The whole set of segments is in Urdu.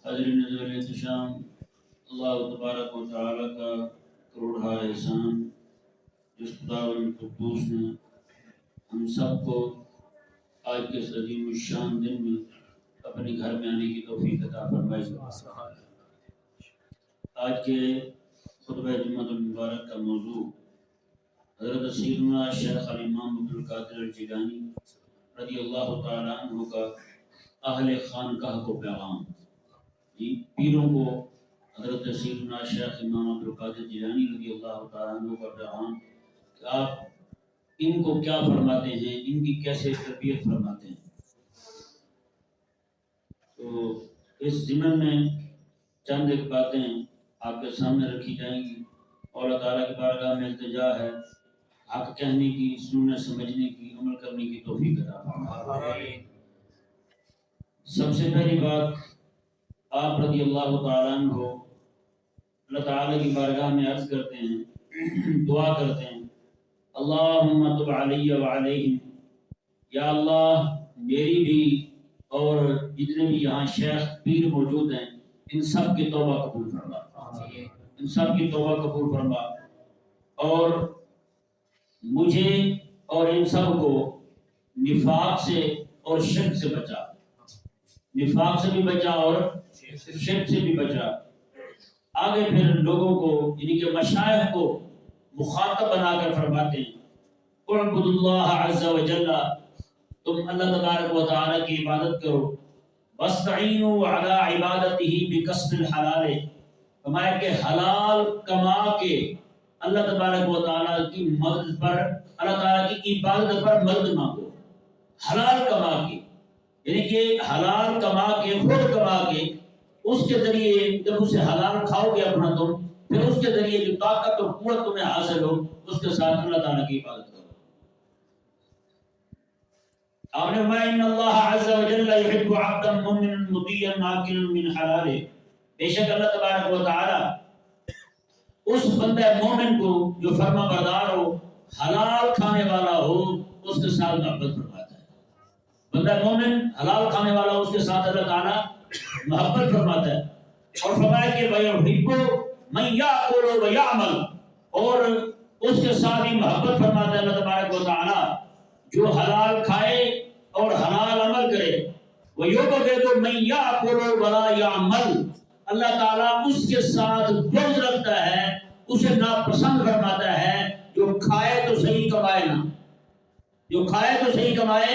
حاضرین نظر احتشام، اللہ تبارک و تعالیٰ کا کروڑہ احسان جس خداوند قدوس نے ہم سب کو آج کے اس عظیم الشان دن میں اپنے گھر میں آنے کی توفیق عطا فرمائی۔ آج کے خطبہ جمعۃ المبارک کا موضوع حضرت سیدنا شیخ الامام عبدالقادر الجیلانی رضی اللہ تعالیٰ عنہ کا اہل خانقاہ کو پیغام۔ پیروں کو حضرت سیدنا شیخ امام عبدالقادر جیلانی رضی اللہ تعالیٰ عنہ کا پیغام کہ آپ ان کو کیا فرماتے ہیں، ان کی کیسے تربیت فرماتے ہیں۔ تو اس ضمن میں چند ایک باتیں آپ کے سامنے رکھی جائیں گی اور اللہ تعالیٰ کی بارگاہ میں التجا ہے حق کہنے کی، سننا سمجھنے کی، عمل کرنے کی توفیق عطا فرمائے۔ سب سے پہلی بات، آپ رضی اللہ تعالیٰ عنہ اللہ تعالیٰ کی بارگاہ میں عرض کرتے ہیں، دعا کرتے ہیں، اللہم تب علی وعلیہم، یا اللہ میری بھی اور جتنے بھی یہاں شیخ پیر موجود ہیں ان سب کی توبہ قبول فرما، ان سب کی توبہ قبول فرما، اور مجھے اور ان سب کو نفاق سے اور شرک سے بچا، نفاق سے بھی بچا اور شرک سے بھی بچا۔ آگے پھر لوگوں کو یعنی کہ مشائخ کو مخاطب بنا کر فرماتے ہیں، اعبدوا اللہ عز و جل، تم اللہ تبارک و تعالی کی عبادت کرو، واستعینوا علی عبادتہ بکسب الحلال، فرمایا کہ حلال کما کے اللہ تبارک و تعالی کی مدد پر، اللہ تعالی کی عبادت پر مدد مانگو، حلال کما کے، یعنی کہ حلال کما کے، خود کما کے، اس کے ذریعے جب اسے حلال کھاؤ گے اپنا تم، پھر اس کے ذریعے جو طاقت اور قوت تمہیں حاصل ہو اس کے ساتھ اللہ تعالیٰ کی عبادت کرو۔ آپ نے فرمایا ان اللہ عز و جل یحب عبدا مؤمنا مطیعا عاقلا من حلالہ، بے شک اللہ تبارک و تعالی اس بندہ مومن کو جو فرما بردار ہو، حلال کھانے والا ہو، اس کے ساتھ محبت فرماتا ہے۔ بندہ مومن حلال کھانے والا ہو، اس کے ساتھ اللہ تعالیٰ محبت فرماتا ہے، اور فرمایا کہ وَيُحِبُّ مَن يَأْكُلُ وَيَعْمَلُ، اور اس کے ساتھ ہی محبت فرماتا ہے اللہ تبارک و تعالیٰ جو حلال کھائے اور حلال عمل کرے۔ وَيُبْغِضُ مَن يَأْكُلُ وَلَا يَعْمَلُ، اللہ تعالیٰ اس کے ساتھ بغض رکھتا ہے، اسے ناپسند فرماتا ہے جو کھائے تو صحیح کمائے نہ، جو کھائے تو صحیح کمائے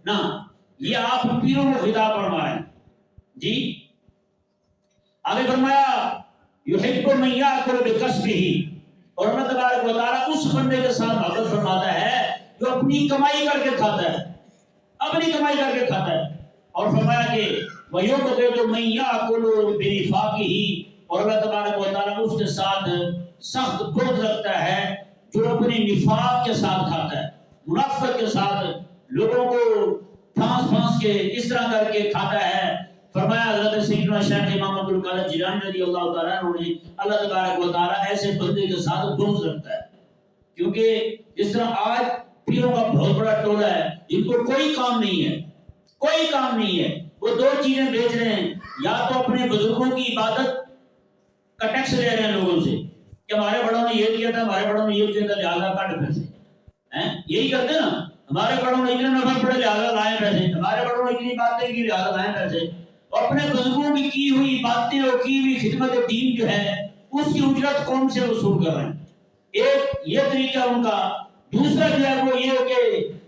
نہ۔ یہ آپ پیروں کو خطاب فرمائیں جی۔ آگے فرمایا یحب من یاکل بکسبہ، اور اللہ تبارک و تعالیٰ اس بندے کے ساتھ محبت فرماتا ہے جو اپنی کمائی کر کے کھاتا ہے، اپنی کمائی کر کے کھاتا ہے، اور فرمایا کہ وَيُبْغِضُ مَن يَأْكُلُ بِنِفَاقِهِ، اور اللہ تبارک و تعالیٰ اس کے ساتھ سخت بغض رکھتا ہے جو اپنے نفاق کے ساتھ کھاتا ہے، منافقت کے ساتھ لوگوں کو پھانس پھانس کے اس طرح کر کے کھاتا ہے۔ فرمایا حضرت سیدنا شیخ امام عبدالقادر جیلانی رضی اللہ تعالیٰ عنہ نے اللہ تبارک و تعالیٰ ایسے بندے کے ساتھ بغض رکھتا ہے، کیونکہ جس طرح آج پیروں کا بہت بڑا ٹولہ ہے جن کو کوئی کام نہیں ہے، کوئی کام نہیں ہے، وہ دو چیزیں بیچ رہے ہیں، یا تو اپنے بزرگوں کی عبادت کا ٹیکس لے رہے ہیں لوگوں سے کہ ہمارے بڑوں نے یہ کیا تھا، ہمارے بڑوں نے یہ کیا تھا، لہٰذا کٹ پیسے، یہی کرتے ہیں نا، ہمارے بڑوں نے اتنے نفر پڑے لہٰذا لائیں پیسے، ہمارے بڑوں نے اتنی باتیں کی لہٰذا لائیں پیسے، اور اپنے بزرگوں کی ہوئی باتیں اور کی ہوئی خدمت دین جو ہے اس کی اجرت قوم سے وصول کر رہے ہیں۔ ایک یہ طریقہ ان کا، دوسرا جو ہے وہ یہ ہو کہ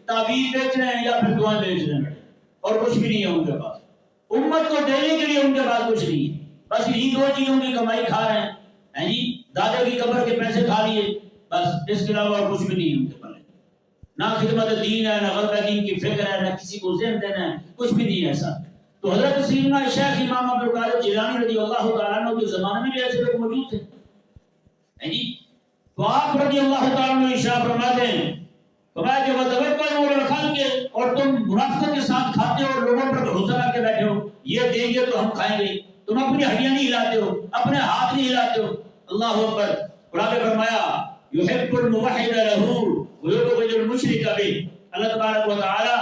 تعویذ بیچ رہے ہیں یا پھر دعائیں بیچ رہے ہیں، اور کچھ بھی نہیں ہے ان کے پاس، امت کو دینے کے لیے ان کے پاس کچھ نہیں ہے، بس یہی دو چیزوں کی کمائی کھا رہے ہیں جی، دادا کی قبر کے پیسے کھا لیے، بس اس کے علاوہ اور کچھ بھی نہیں ہے ان کے پاس، نہ خدمت دین ہے، نہ غلبہ دین کی فکر ہے، نہ کسی کو ذہن دینا ہے، کچھ بھی نہیں ہے ایسا۔ تو حضرت سیدنا شیخ امام عبدالقادر جیلانی رضی اللہ تعالیٰ عنہ کے زمانے میں بھی ایسے لوگ موجود تھے جی۔ تو آپ رضی اللہ تعالیٰ عنہ ارشاد فرماتے ہیں، فرمایا کہ وَتَوَكَّلُوا عَلَى الْخَلْقِ، اور تم منافقت کے ساتھ کھاتے ہو، لوگوں پر بھروسہ کر کے بیٹھے ہو، یہ دیں گے تو ہم کھائیں گے، تم اپنی ہڈیاں نہیں ہلاتے ہو، اپنے ہاتھ نہیں ہلاتے ہو، اللہ اکبر۔ اور آگے فرمایا يُحِبُّ الْمُوَحِّدَ لَهُ وَيُبْغِضُ الْمُشْرِكَ بِهِ، اللہ تبارک و تعالی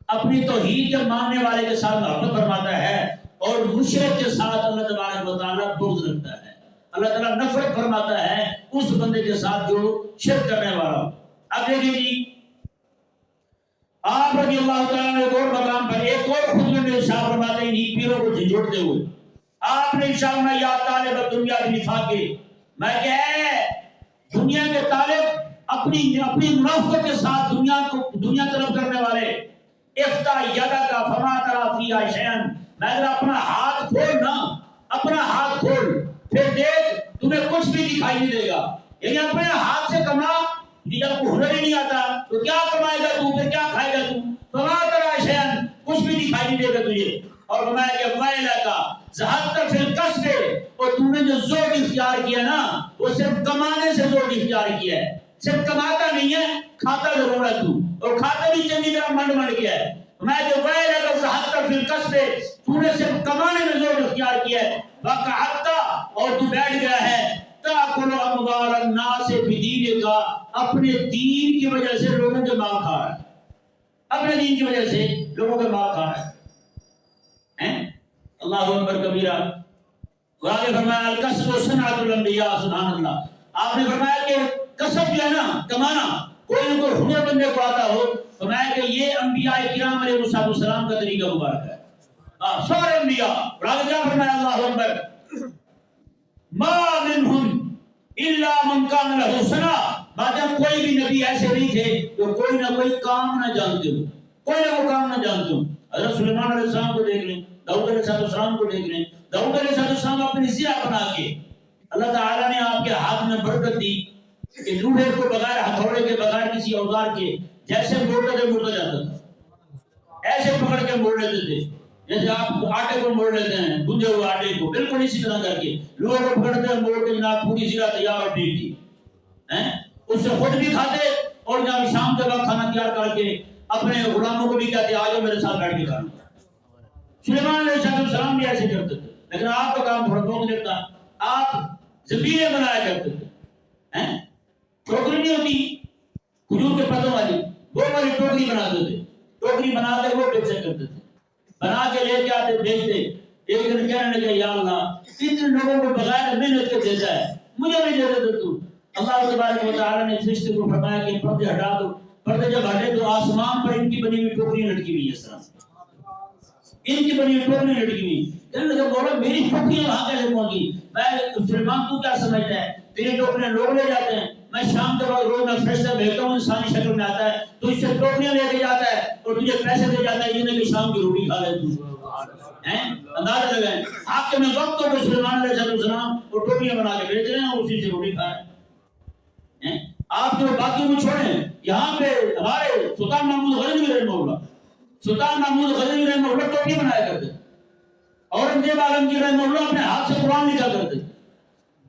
اپنی توحید کے ماننے والے کے ساتھ محبت فرماتا ہے اور مشرک کے ساتھ اللہ تبارک و تعالیٰ بغض رکھتا ہے. اللہ تعالیٰ نفرت فرماتا ہے اس بندے کے ساتھ جو شرک کرنے والا ہو. اب دیکھیں جی آپ رضی اللہ تعالیٰ نے ایک اور مقام پر ایک اور خطبے میں ارشاد فرماتے ہیں پیروں کو جھنجھوڑتے ہوئے آپ نے ارشاد فرمایا یا طالب دنیا بنفاق، میں کہ دنیا کے طالب اپنی منافقت کے ساتھ دنیا طلب کرنے والے افتح یدک فما تری فیہا شیئا، میں اگر اپنا ہاتھ کھول نا، اپنا ہاتھ کھول پھر دیکھ تمہیں کچھ بھی دکھائی نہیں دے گا. یعنی اپنے ہاتھ سے کما، جب کو ہنر ہی نہیں آتا تو کیا کمائے گا تو، پھر کیا کھائے گا تو. فما تری شیئا، کچھ بھی دکھائی نہیں دے گا تجھے. اور فرمایا کہ ویلک ذہبت فی الکسب، اور تو نے جو زہد اختیار کیا نا وہ صرف کمانے سے زہد اختیار کیا ہے، صرف کماتا نہیں ہے کھاتا ضرور ہے تو، اور کھاتا بھی چنگی طرح منڈ گیا ہے. میں جو ویلک ذہبت فی الکسب، تو نے صرف کمانے میں زہد اختیار کیا ہے. وقعدت، اور تو بیٹھ گیا ہے تاکل اموال الناس بدینک، اپنے دین کی وجہ سے لوگوں کے مال کھا رہا ہے، اپنے دین کی وجہ سے لوگوں کے مال کھا رہا ہے. اللہ اکبر کبیرہ. اور آگے فرمایا الکسب صنعۃ الانبیاء، سبحان اللہ. آپ نے فرمایا کہ کسب جو ہے نا کمانا، کوئی نہ کوئی ہنر بندے کو آتا ہو، فرمایا کہ یہ انبیاء کرام علیہ السلام کا طریقہ مبارک ہے. سارے انبیاء. اور آگے کیا فرمایا اللہ اکبر ما منہم الا من کان لہ صنعۃ، بعد کوئی بھی نبی ایسے نہیں تھے جو کوئی نہ کوئی کام نہ جانتے ہو، کوئی نہ کوئی کام نہ جانتے ہو. حضرت سلیمان علیہ السلام کو دیکھ لیں، داؤد علیہ السلام کو دیکھ لیں. داؤد علیہ السلام اپنی زرہ بنا کے اللہ تعالیٰ نے آپ کے ہاتھ میں برکت دی کہ لوہے کو بغیر ہتھوڑے کے، بغیر کسی اوزار کے جیسے موڑتے تھے موڑتا جاتا تھا، ایسے پکڑ کے موڑ لیتے تھے جیسے آپ آٹے کو موڑ لیتے ہیں، گندے ہوئے آٹے کو، بالکل اسی طرح کر کے لوہے کو پکڑتے ہیں موڑ کے جناب پوری زرہ تیار اور ٹھیک تھی. اس سے خود بھی کھاتے اور جب شام کے وقت کھانا تیار کر کے اپنے غلاموں کو بھی کہتے آجو میرے ساتھ بیٹھ کے کھانا. سلیمان علیہ السلام بھی ایسے کرتے تھے، لیکن آپ کا کام تھوڑا بہت لگتا، آپ زمینیں بنایا کرتے تھے. ٹوکری نہیں ہوتی کھجور کے پتوں والی، وہ والی ٹوکری بناتے تھے، ٹوکری بنا کے وہ بیچا کرتے تھے، بنا کے لے کے آتے بیچتے. ایک دن کہنے لگے یا اللہ اتنے لوگوں کو بغیر محنت کے دیتا ہے، مجھے بھی دے دے تو. اللہ تبارک و تعالیٰ نے فرشتے کو فرمایا کہ پردے ہٹا دو. پردے جب ہٹے تو آسمان پر ان کی بنی ہوئی ٹوکریاں لٹکی ہوئی اس طرح، ان کی بنی ہوئی ٹوکریاں لٹکی ہوئی. کہنے لگے مولا میری ٹوکریاں وہاں کیسے پہنچی؟ میں سلیمان تو کیا سمجھتا ہے، تیری ٹوکریاں لوگ لے جاتے ہیں، میں شام کے بعد روز میں فرشتہ بھیجتا ہوں انسانی شکل میں آتا ہے، تو اس سے ٹوکریاں لے کے جاتا ہے اور تجھے پیسے دے جاتا ہے اتنے کہ شام کی روٹی کھا لے تو. اندازہ لگائیں حاکم میں وقتوں کو سلیمان علیہ السلام اور ٹوکریاں بنا کے بیچ رہے ہیں اور اسی سے روٹی کھا رہے ہیں. آپ جو باقی کو چھوڑیں، یہاں پہ ہمارے سلطان محمود غزنوی رحمہ اللہ ٹوپی بنایا کرتے، اورنگزیب عالمگیر رحمہ اللہ اپنے ہاتھ سے قرآن لکھا کرتے،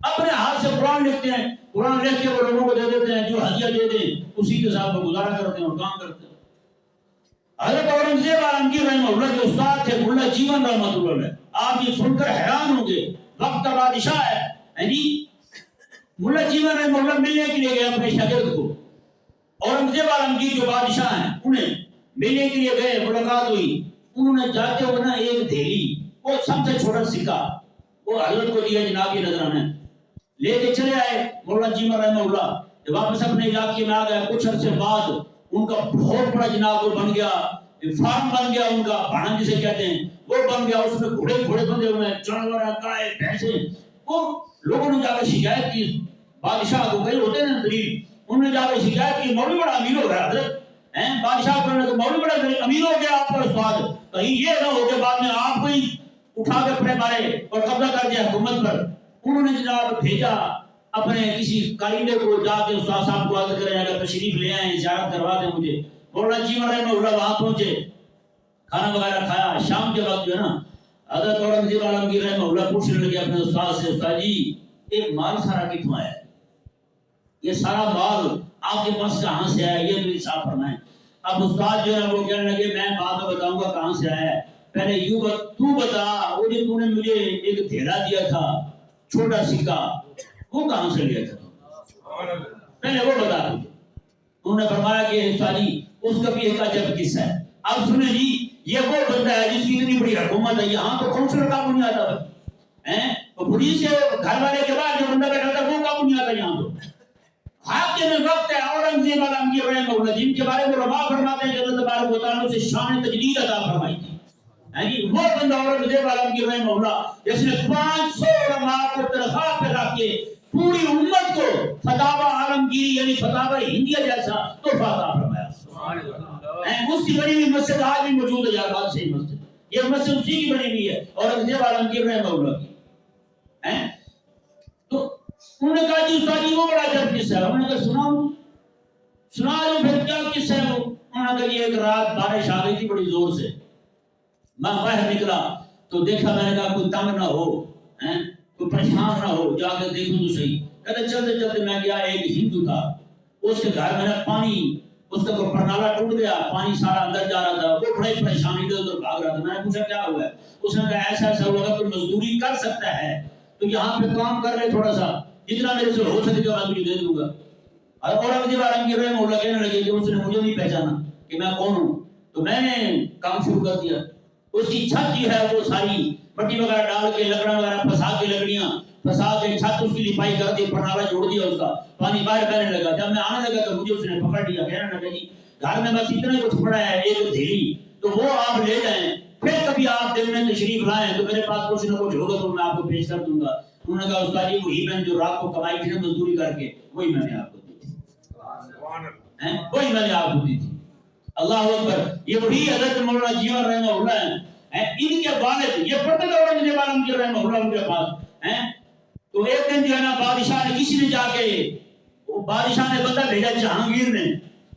اپنے ہاتھ سے قرآن لکھتے ہیں، قرآن لکھ کے وہ لوگوں کو دے دیتے ہیں، جو ہدیہ دے دیں اسی کے ساتھ وہ گزارا کرتے ہیں اور کام کرتے ہیں. حضرت اورنگزیب عالمگیر رحمہ اللہ کے استاد تھے ملا جیون رحمۃ اللہ علیہ، آپ یہ سن کر حیران ہوں گے، وقت کا بادشاہ ہے جی. ملا جیون رحمہ اللہ ملنے کے لیے گئے اپنے شاگرد کو، اورنگزیب عالمگیر جو بادشاہ ہیں انہیں ملنے کے لیے گئے، ملاقات ہوئی. انہوں نے جاتے ہوئے نا ایک دھیلی، وہ سب سے چھوٹا سکہ وہ حضرت کو دیا، جناب یہ نظرانے لے کے چلے آئے. مولانا جیون رحمہ اللہ جب واپس اپنے علاقے میں آ گئے، کچھ عرصے بعد ان کا بہت بڑا جناب وہ بن گیا، فارم بن گیا ان کا، بھاڑا جسے کہتے ہیں وہ بن گیا. اس میں گھوڑے بندے ہوئے ہیں، جانور گائے بھینسیں. وہ لوگوں نے جا کے شکایت کی بادشاہ کو، کئی ہوتے ہیں دلیل، انہوں نے جا کے شکایت کی مولوی بڑا امیر ہو رہا ہے حضرت، بادشاہ کو مولوی بڑا امیر ہو گیا آپ کا استاد، کہیں یہ نہ ہو کہ بعد میں آپ کو ہی اٹھا کے اپنے مارے اور قبضہ کر دیا حکومت پر. انہوں نے جناب بھیجا اپنے کسی کارندے کو، جا کے استاد صاحب کو عرض کریں اگر تشریف لے آئیں زیارت کروا دیں مجھے. مولانا جیون رحمہ اللہ وہاں پہنچے، کھانا وغیرہ کھایا. شام کے وقت جو ہے نا حضرت اورنگزیب عالمگیر رحمہ اللہ پوچھنے لگے اپنے استاد سے، استاد جی یہ مال سارا کتوں آیا ہے، یہ سارا مال آپ کے پاس کہاں سے آیا، یہ میری صاحب فرمائیں. اب استاد جو ہے وہ کہنے لگے میں بعد میں بتاؤں گا کہاں سے آیا ہے، پہلے تو بتا وہ جو تو نے مجھے ایک تھیلا دیا تھا چھوٹا سکہ، وہ کہاں سے لیا تھا، پہلے وہ بتا مجھے. انہوں نے فرمایا کہ استاد جی اس کا بھی ایک عجب قصہ ہے. اب سنیں جی یہ وہ بندہ ہے جس کی اتنی بڑی حکومت ہے، یہاں تو کونسلر کام نہیں آتا ہے، تو پولیس کے گھر والے کے بعد جو بندہ بیٹھا تھا وہ کام نہیں آتا یہاں تو۔ حاکم وقت ہے اورنگزیب عالمگیر رحمہ اللہ، جن کے بارے میں علماء فرماتے ہیں کہ اللہ تبارک و تعالیٰ نے شان تجلیل عطا فرمائی تھی، وہ بندہ اورنگزیب عالمگیر رحمہ اللہ جس نے 500 علماء کو تنخواہ پہ رکھ کے پوری امت کو فتاوی عالمگیری یعنی فتاوی ہندیہ جیسا تحفہ عطا فرمایا۔ اس کی بنی ہوئی مسجد آج بھی موجود ہے، یار بات صحیح مسجد، یہ مسجد اسی کی بنی ہوئی ہے اورنگزیب عالمگیر رحمہ اللہ کی۔ تو انہوں نے کہا جی استاد جی وہ بڑا عجب قصہ ہے، انہوں نے کہا سنا جو پھر کیا قصہ ہے وہ؟ انہوں نے کہا یہ ایک رات بارش آ گئی تھی بڑی زور سے، میں باہر نکلا تو دیکھا، میں نے کہا کوئی تنگ نہ ہو، کوئی پریشان نہ ہو، جا کے دیکھوں تو صحیح۔ کہتے چلتے چلتے میں گیا، ایک ہندو تھا، اس کے گھر میں پانی، اس کا کوئی پرنالا ٹوٹ گیا، پانی سارا اندر جا رہا تھا، وہ بڑے پریشانی ادھر ادھر بھاگ رہا تھا۔ میں نے پوچھا کیا ہوا ہے؟ اس نے کہا ایسا ایسا ہوا، اگر تو مزدوری کر سکتا ہے تو یہاں پہ کام کر رہے، تھوڑا سا جتنا میرے سے ہو سکے گا میں تجھے دے دوں گا۔ اورنگزیب عالمگیر رحمہ اللہ کہنے لگے کہ اس نے مجھے نہیں پہچانا کہ میں کون ہوں، تو میں نے کام شروع کر دیا۔ اس کی چھت جو ہے وہ ساری مٹی وغیرہ ڈال کے، لکڑیاں وغیرہ پھنسا کے، لکڑیاں پھنسا کے چھت اس کی لپائی کر دی، پرنالا جوڑ دیا، اس کا پانی باہر بہنے لگا۔ جب میں آنے لگا تو مجھے اس نے پکڑ لیا، کہنے لگا جی گھر میں بس اتنا ہی کچھ پڑا ہے، ایک دھیلی، تو وہ آپ لے جائیں، پھر کبھی آپ دن میں تشریف لائیں تو میرے پاس کچھ نہ کچھ ہوگا تو میں آپ کو پیش کر دوں گا۔ انہوں نے کہا استاد جی وہی میں نے جو رات کو کمائی تھی نا مزدوری کر کے، وہی میں نے آپ کو دی تھی، وہی میں نے آپ کو دی تھی۔ اللہ اکبر۔ یہ وہی حضرت مولانا جیون رحمہ اللہ ہیں، ان کے والد یہ پڑھتے تھے اورنگزیب عالمگیر رحمہ اللہ ان کے پاس۔ تو ایک دن جو ہے نا بادشاہ نے، کسی نے جا کے، بادشاہ نے بندہ بھیجا، جہانگیر نے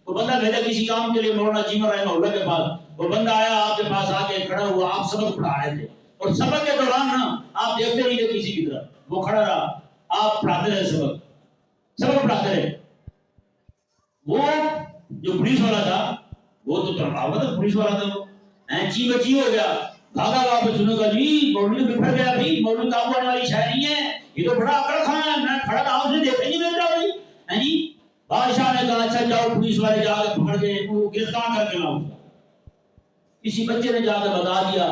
وہ بندہ بھیجا کسی کام کے لیے مولانا جیون رحمہ اللہ کے پاس۔ وہ بندہ آیا آپ کے پاس، آ کے کھڑا ہوا، آپ سبق پڑھا رہے تھے، اور سبق کے دوران نا آپ دیکھتے نہیں تھے کسی کی طرف، وہ کھڑا رہا، آپ پڑھاتے رہے، سبق پڑھاتے رہے۔ وہ جو پولیس والا تھا وہ تو تنخواہ تھا، پولیس والا تھا، وہ چی بچی ہو گیا، بھاگا واپس۔ انہوں نے کہا جی مولوی بکھر گیا بھائی، مولوی قابو آنے والی شاعری نہیں ہے، یہ تو بڑا اکڑ خان ہے، میں کھڑا تھا اسے دیکھا ہی نہیں مل رہا بھائی جی۔ بادشاہ نے کہا اچھا جاؤ، پولیس والے جا کے پکڑ کے گرفتار کر کے لاؤ۔ کسی بچے نے جا کے بتا دیا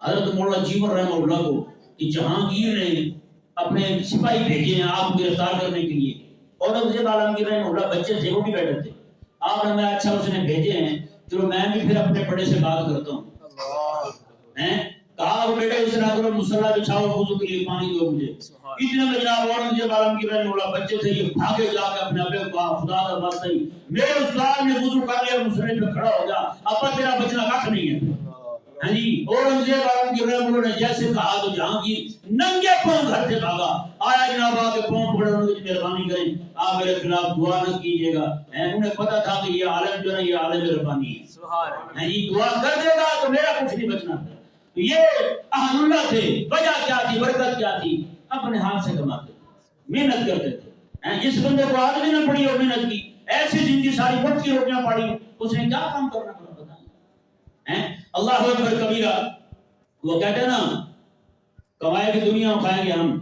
حضرت مولانا جیون رحمہ اللہ کو کہ جہانگیر نے اپنے سپاہی بھیجے ہیں آپ کو گرفتار کرنے کے لیے۔ اورنگزیب عالمگیر رحمہ اللہ بچے تھے، وہ بھی بیٹھے تھے۔ آپ نے میں اچھا اس نے بھیجے ہیں، چلو میں بھی پھر اپنے بڑے سے بات کرتا ہوں۔ کہا وہ بیٹے اس طرح کرو، مصلی بچھاؤ، وضو کے لیے پانی دو مجھے۔ اتنے میں جناب اورنگزیب عالمگیر رحمہ اللہ بچے تھے، یہ بھاگے جا کے اپنے ابے کو خدا کا واسطہ ہی میرے استاد نے وضو کر لیا، مصلی پہ کھڑا ہو گیا، ابا تیرا بچنا کھ نہیں ہے۔ ہاں جی، اورنگزیب عالمگیر رحمہ اللہ نے جیسے کہا تو جہانگیر ننگے پاؤں گھر سے بھاگا آیا، جناب آ کے پاؤں پکڑے، انہوں نے مہربانی کریں آپ میرے خلاف دعا نہ کیجیے گا۔ انہیں پتا تھا کہ یہ عالم جو ہے یہ عالم ربانی ہے، دعا کر دے گا تو میرا کچھ نہیں بچنا۔ تو یہ اہل اللہ تھے، وجہ کیا تھی، برکت کیا تھی، اپنے ہاتھ سے کماتے تھے، محنت کرتے تھے۔ جس بندے کو آج بھی نہ پڑی اور محنت کی، ایسی زندگی ساری وقت کی روٹیاں پڑی، اس نے کیا کام کرنا پڑا بتائیں۔ اللہ اکبر کبیرہ۔ وہ کہتے ہیں نا کمائے کی دنیا کھائیں گے ہم،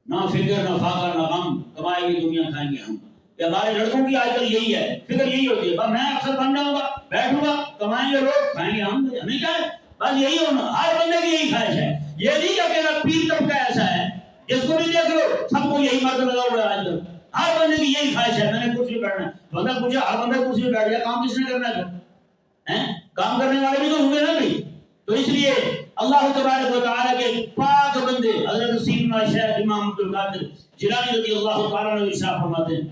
نہ فکر نہ فاقہ نہ غم، کمائے کی دنیا کھائیں گے ہم۔ کہ ہمارے لڑکوں کی آج کل یہی ہے، فکر یہی ہوتی ہے، میں اکثر بن جاؤں گا، بیٹھوں گا، کمائیں گے لوگ، کھائیں گے ہم، ہمیں کیا ہے، بس یہی ہونا۔ ہر بندے کی یہی خواہش ہے۔ یہ نہیں کہ اکیلا پیر طبقہ ایسا ہے جس کو بھی دیکھ لو سب کو یہی مرد لگا ہوا ہے آج کل، ہر بندے کی یہی خواہش ہے میں نے کرسی پہ بیٹھنا ہے۔ بندہ پوچھا ہر بندہ کرسی پہ بیٹھ گیا، کام کس نے کرنا ہے؟ کام کرنے والے بھی تو ہوں گے نا بھائی۔ تو اس لیے اللہ تبارک و تعالیٰ کے پاک بندے حضرت سیدنا شیخ امام عبد القادر جیلانی رضی اللہ تعالیٰ عنہ ارشاد فرماتے ہیں،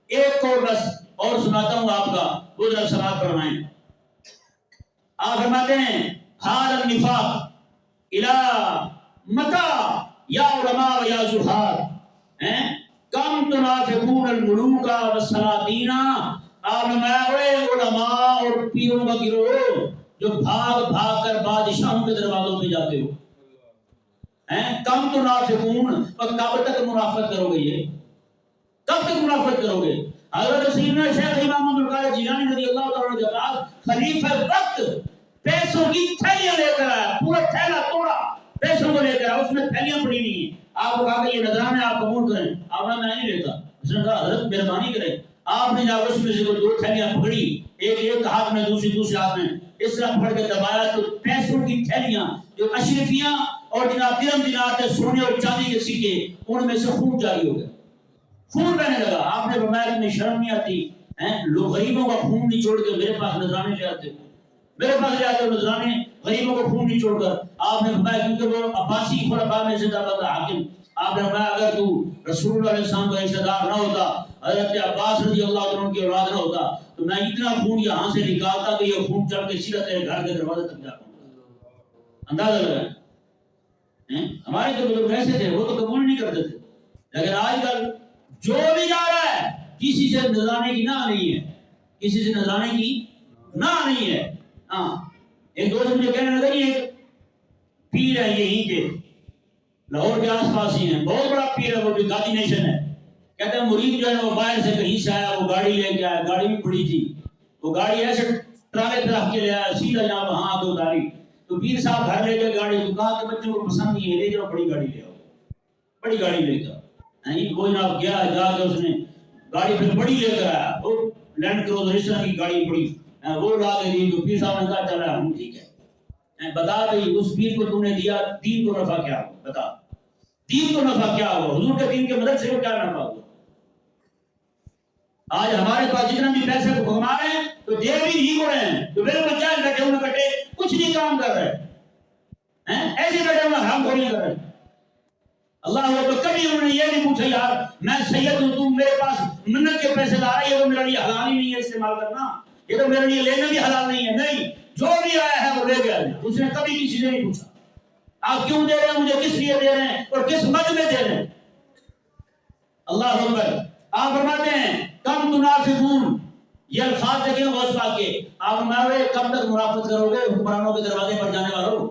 ایک اور رس اور سناتا ہوں آپ کا، وہ ذرا سماعت فرمائیں۔ آپ فرماتے ہیں حال النفاق الى متى یا علماء یا زہار کم تنافقون الملوک والسلاطین۔ آپ فرمایا علماء اور پیروں کا گروہ جو بھاگ بھاگ کر بادشاہوں کے دروازوں پہ جاتے ہو، کم تنافقون، اور کب تک منافقت کرو گے؟ یہ کب تک منافقت کرو گے؟ حضرت سیدنا شیخ امام عبد القادر جیلانی رضی اللہ تعالیٰ عنہ کے پاس خلیفہ وقت پیسوں کی تھیلیاں لے کر آیا، پورا تھیلا توڑا پیسوں کو لے کر آیا، اس میں تھیلیاں پڑی نہیں ہیں۔ آپ کو کہا کہ یہ نذرانے آپ قبول کریں، آپ نے میں نہیں لیتا۔ اس نے کہا حضرت مہربانی کریں۔ آپ نے جب اس میں سے دو تھیلیاں پکڑی، ایک ہاتھ میں دوسری ہاتھ میں، اس طرح پھڑ کے دبایا تو پیسوں کی تھیلیاں جو اشرفیاں اور جناب درم دینار تھے سونے اور چاندی کے سکے ان میں سے خون جاری ہو گیا، خون بہنے لگا۔ آپ نے فرمایا کہ مجھے شرم نہیں آتی لوگ غریبوں کا خون نچوڑ کے میرے پاس نذرانے لے آتے، میرے پاس لے آتے نذرانے، غریبوں کا خون نچوڑ کر۔ آپ نے فرمایا کیونکہ وہ عباسی خلفاء میں سے تھا حاکم، آپ نے فرمایا اگر تو رسول اللہ علیہ السلام کا رشتہ دار نہ ہوتا، حضرت عباس رضی اللہ عنہ کی اولاد نہ ہوتا تو میں اتنا خون یہاں سے نکالتا کہ یہ خون چڑھ کے سیدھا تیرے گھر کے دروازے تک جاتا ہوں۔ اندازہ لگا، ہمارے جو بزرگ ایسے تھے وہ تو قبول نہیں کرتے تھے، لیکن آج کل جو بھی جا رہا ہے کسی سے نذرانے کی نہ نہیں ہے، کسی سے نذرانے کی نہ نہیں ہے۔ ہاں ایک دوست مجھے کہنے لگا ایک پیر ہے یہیں کے لاہور کے آس پاس ہی ہیں، بہت بڑا پیر ہے، وہ بھی گادی نیشن ہے، کہتے ہیں مرید جو ہے وہ باہر سے کہیں سے آیا، وہ گاڑی لے کے آیا، گاڑی بھی بڑی تھی، وہ گاڑی ایسے ٹرالے پہ رکھ کے لے آیا، سیدھا جہاں وہاں آ کے اتاری، تو پیر صاحب گھر لے کے گاڑی، تو کہا کہ بچوں کو پسند نہیں ہے، لے جاؤ بڑی گاڑی لے آؤ، بڑی گاڑی لے کے آؤ۔ وہ جناب گیا، جا کے اس نے گاڑی پھر بڑی لے کر آیا، وہ لینڈ کروزر اس طرح کی گاڑی بڑی، وہ لا کے دی، تو پیر صاحب نے کہا چلا ہم ٹھیک ہے، بتا بھائی اس پیر کو تم نے دیا، دین کو نفع کیا ہوا، بتا دین کو نفع کیا ہوا، حضور کے دین کے مدد سے کیا نفع ہوا؟ آج ہمارے پاس جتنا بھی پیسے کو کما رہے ہیں تو دے بھی نہیں ہو رہے ہیں، تو میرے کو چاہے بیٹھے ہوئے کٹے کچھ نہیں کام کر رہے ہیں، ایسے بیٹھے ہوئے حرام خوری کر رہے ہیں۔ اللہ وہ تو کبھی انہوں نے یہ نہیں پوچھا یار میں سید ہوں، تم میرے پاس منت کے پیسے لا رہا ہے، یہ تو میرے لیے حلال ہی نہیں ہے استعمال کرنا، یہ تو میرے لیے لینا بھی حلال نہیں ہے، نہیں، جو بھی آیا ہے وہ لے گیا، اس نے کبھی کسی سے نہیں پوچھا آپ کیوں دے رہے ہیں، مجھے کس لیے دے رہے ہیں اور کس مد میں دے رہے ہیں۔ اللہ اکبر۔ آپ فرماتے ہیں کم تنافقون، یہ الفاظ دیکھیں غوث پاک کے، آپ فرماتے ہیں کب تک منافقت کرو گے حکمرانوں کے دروازے پر جانے والوں؟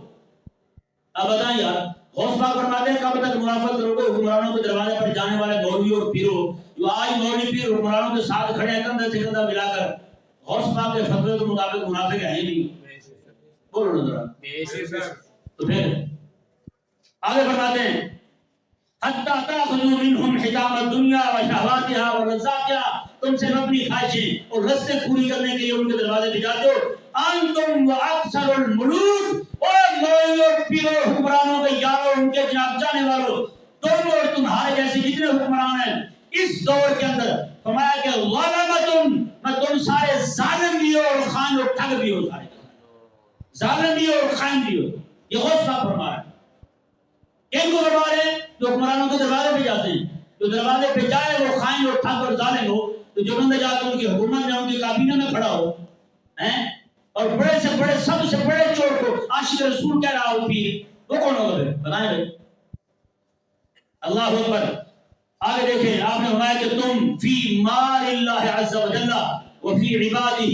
اب بتائیں یار، غوث پاک فرماتے ہیں کب تک منافقت کرو گے حکمرانوں کے دروازے پر جانے والے مولوی اور پیروں، جو آج مولوی پیر حکمرانوں کے ساتھ کھڑے ہیں کندھے سے کندھا ملا کر، غوث پاک کے فتوے کے مطابق منافق ہے ہی نہیں، بولو نا ذرا۔ تو پھر آگے فرماتے ہیں حتی تاخذوا منهم حطام الدنیا وشہواتها ولذاتها، تم سے اپنی خواہشیں اور رستے پوری کرنے کے لیے ان کے دروازے پہ جاتے ہو۔ انتم واکثر الملوک، اور مولوی اور پیروں حکمرانوں کے یاروں ان کے جناب جانے والوں، تم اور تمہارے جیسے جتنے حکمران ہیں اس دور کے اندر، فرمایا کہ ظلمتم، میں تم سارے ظالم بھی ہو اور خائن اور ٹھگ بھی ہو، سارے ظالم بھی ہو اور خائن بھی ہو۔ یہ غوث پاک فرما رہا ہے۔ ان کو فرما رہے ہیں جو حکمرانوں کے دروازے پہ جاتے ہیں، جو دروازے پہ جائے وہ خائن اور ٹھگ اور ظالم ہو، تو جو بندہ جا کے ان کی حکومت میں ان کی کابینہ میں کھڑا ہو اور بڑے سے بڑے سب سے بڑے چور کو عاشق رسول کہہ رہا ہو پیر، وہ کون ہوگا پھر بتائیں بھائی؟ اللہ اکبر۔ آگے دیکھیں آپ نے فرمایا کہ تم فی مال اللہ عز و جل وفی عبادہ،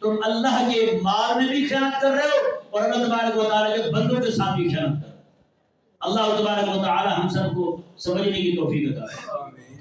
تم اللہ کے مال میں بھی خیانت کر رہے ہو اور اللہ تبارک و تعالیٰ کے بندوں کے ساتھ بھی خیانت کر رہے ہو۔ اللہ تبارک و تعالی ہم سب کو سمجھنے کی توفیق عطا فرمائے۔